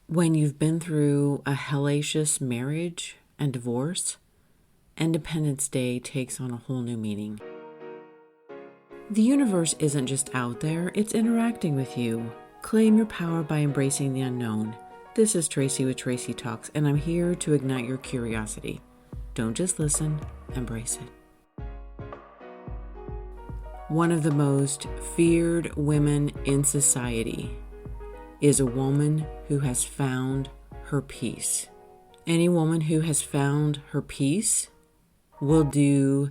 When you've been through a hellacious marriage and divorce, Independence Day takes on a whole new meaning. The universe isn't just out there, it's interacting with you. Claim your power by embracing the unknown. This is Tracy with Tracy Talks, and I'm here to ignite your curiosity. Don't just listen, embrace it. One of the most feared women in society is a woman who has found her peace. Any woman who has found her peace will do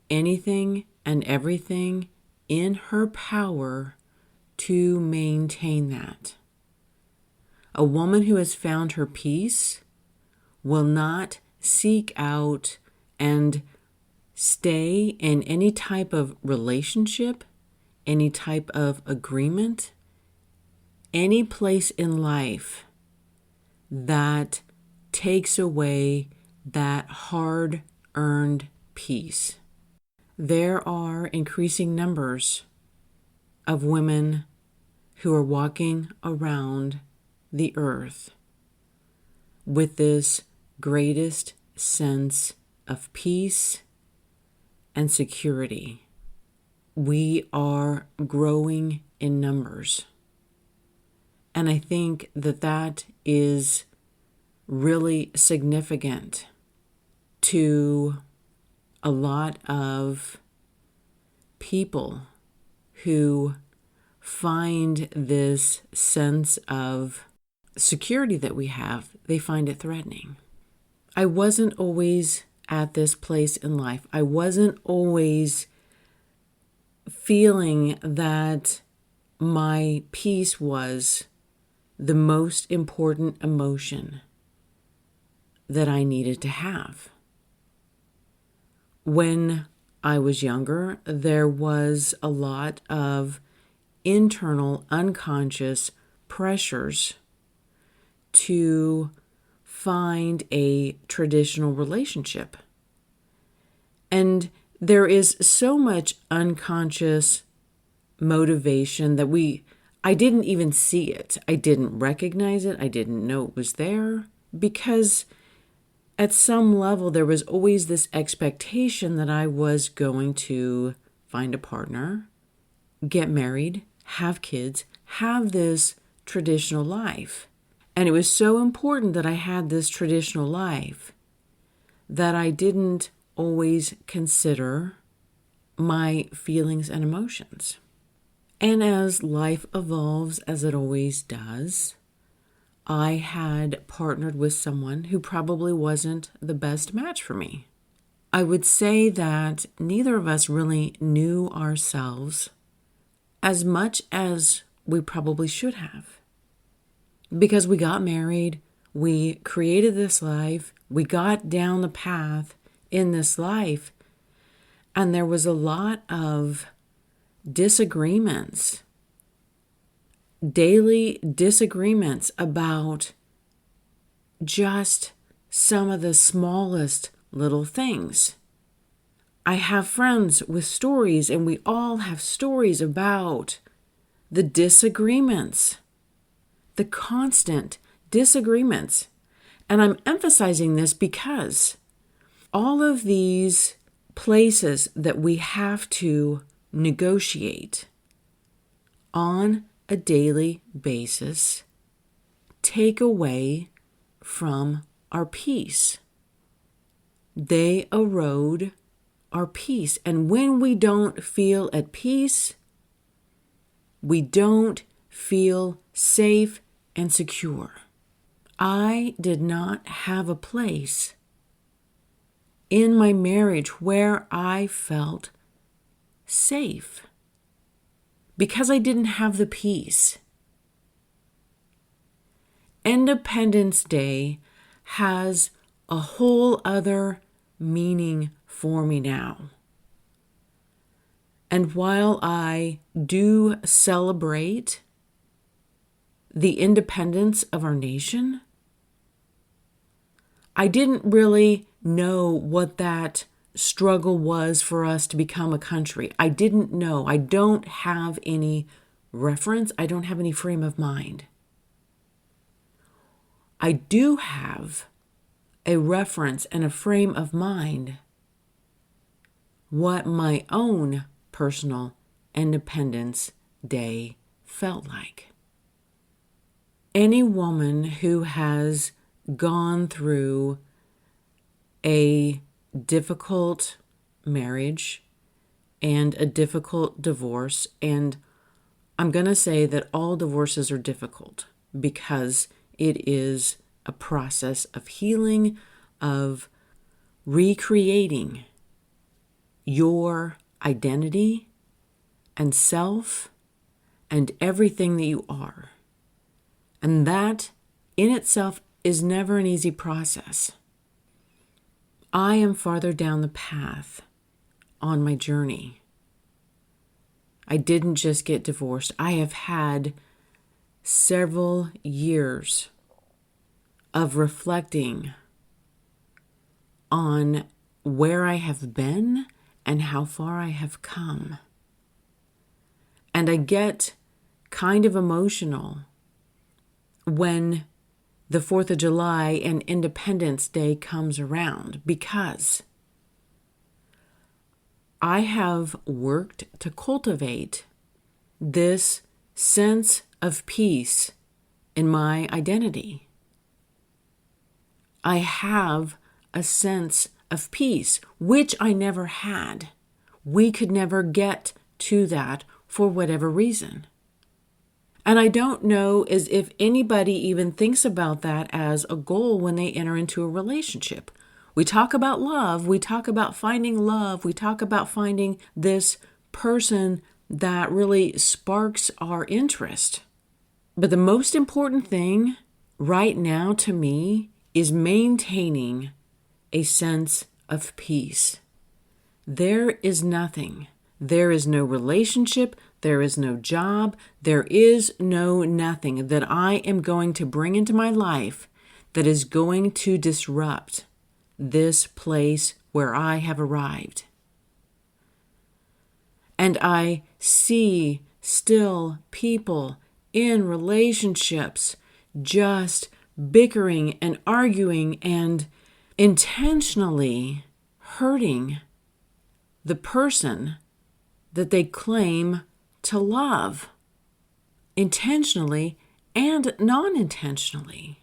anything and everything in her power to maintain that. A woman who has found her peace will not seek out and stay in any type of relationship, any type of agreement, any place in life that takes away that hard-earned peace. There are increasing numbers of women who are walking around the earth with this greatest sense of peace and security. We are growing in numbers. And I think that that is really significant to a lot of people who find this sense of security that we have, they find it threatening. I wasn't always at this place in life. I wasn't always feeling that my peace was the most important emotion that I needed to have. When I was younger, there was a lot of internal, unconscious pressures to find a traditional relationship. And there is so much unconscious motivation that I didn't even see it. I didn't recognize it. I didn't know it was there because at some level there was always this expectation that I was going to find a partner, get married, have kids, have this traditional life. And it was so important that I had this traditional life that I didn't always consider my feelings and emotions. And as life evolves, as it always does, I had partnered with someone who probably wasn't the best match for me. I would say that neither of us really knew ourselves as much as we probably should have. Because we got married, we created this life, we got down the path in this life, and there was a lot of disagreements, daily disagreements about just some of the smallest little things. I have friends with stories, and we all have stories about the disagreements, the constant disagreements. And I'm emphasizing this because all of these places that we have to negotiate on a daily basis take away from our peace. They erode our peace. And when we don't feel at peace, we don't feel safe and secure. I did not have a place in my marriage where I felt safe because I didn't have the peace. Independence Day has a whole other meaning for me now. And while I do celebrate the independence of our nation, I didn't really know what that struggle was for us to become a country. I didn't know. I don't have any reference. I don't have any frame of mind. I do have a reference and a frame of mind what my own personal Independence Day felt like. Any woman who has gone through a difficult marriage and a difficult divorce, and I'm going to say that all divorces are difficult because it is a process of healing, of recreating your identity and self and everything that you are. And that in itself is never an easy process. I am farther down the path on my journey. I didn't just get divorced. I have had several years of reflecting on where I have been and how far I have come. And I get kind of emotional when the 4th of July and Independence Day comes around, because I have worked to cultivate this sense of peace in my identity. I have a sense of peace, which I never had. We could never get to that for whatever reason. And I don't know as if anybody even thinks about that as a goal when they enter into a relationship. We talk about love, we talk about finding love, we talk about finding this person that really sparks our interest. But the most important thing right now to me is maintaining a sense of peace. There is nothing. There is no relationship. There is no job. There is no nothing that I am going to bring into my life that is going to disrupt this place where I have arrived. And I see still people in relationships just bickering and arguing and intentionally hurting the person that they claim to love, intentionally and non-intentionally.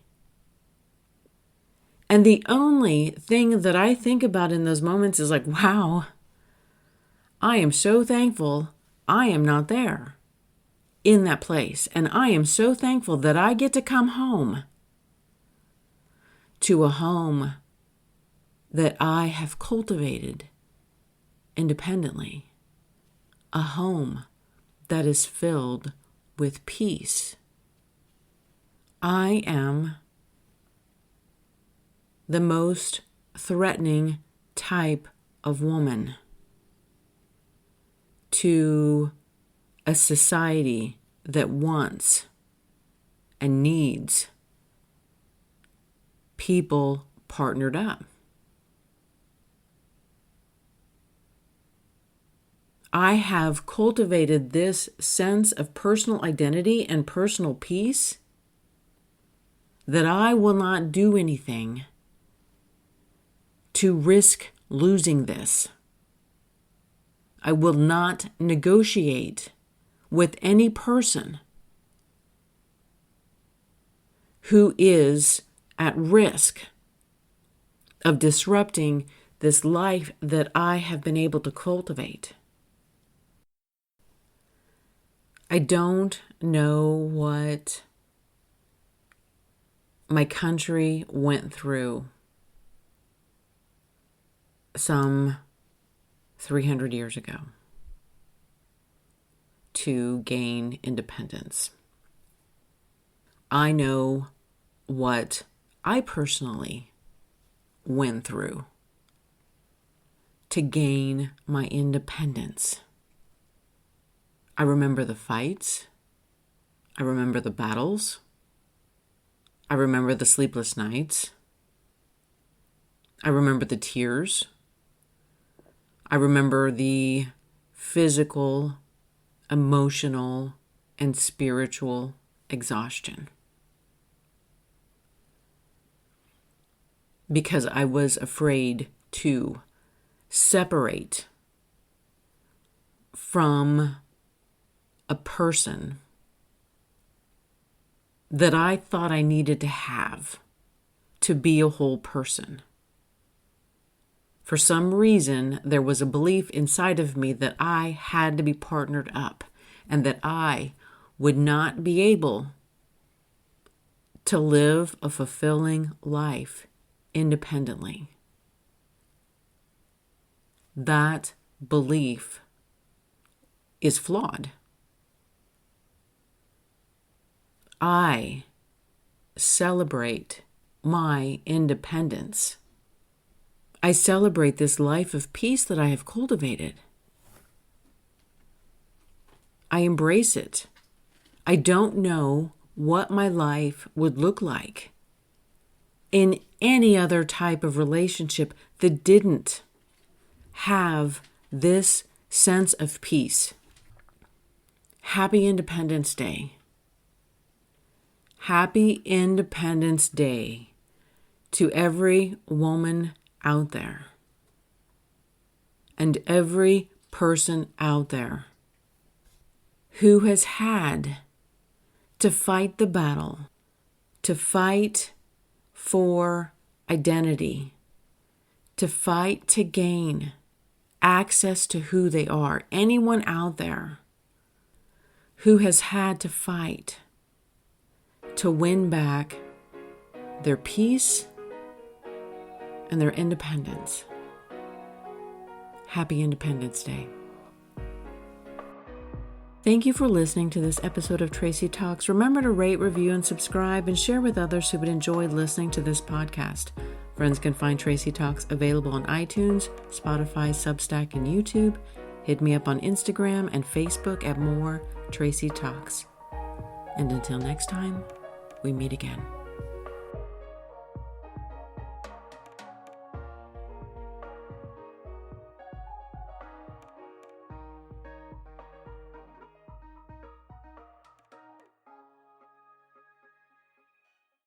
And the only thing that I think about in those moments is like, wow, I am so thankful I am not there in that place. And I am so thankful that I get to come home to a home that I have cultivated independently, a home that is filled with peace. I am the most threatening type of woman to a society that wants and needs people partnered up. I have cultivated this sense of personal identity and personal peace that I will not do anything to risk losing this. I will not negotiate with any person who is at risk of disrupting this life that I have been able to cultivate. I don't know what my country went through some 300 years ago to gain independence. I know what I personally went through to gain my independence. I remember the fights. I remember the battles. I remember the sleepless nights. I remember the tears. I remember the physical, emotional, and spiritual exhaustion. because I was afraid to separate from a person that I thought I needed to have to be a whole person. For some reason, there was a belief inside of me that I had to be partnered up and that I would not be able to live a fulfilling life independently. That belief is flawed. I celebrate my independence. I celebrate this life of peace that I have cultivated. I embrace it. I don't know what my life would look like in any other type of relationship that didn't have this sense of peace. Happy Independence Day. Happy Independence Day to every woman out there and every person out there who has had to fight the battle, to fight for identity, to fight to gain access to who they are. Anyone out there who has had to fight to win back their peace and their independence. Happy Independence Day. Thank you for listening to this episode of Tracy Talks. Remember to rate, review, and subscribe, and share with others who would enjoy listening to this podcast. Friends can find Tracy Talks available on iTunes, Spotify, Substack, and YouTube. Hit me up on Instagram and Facebook at more Tracy Talks. And until next time, we meet again.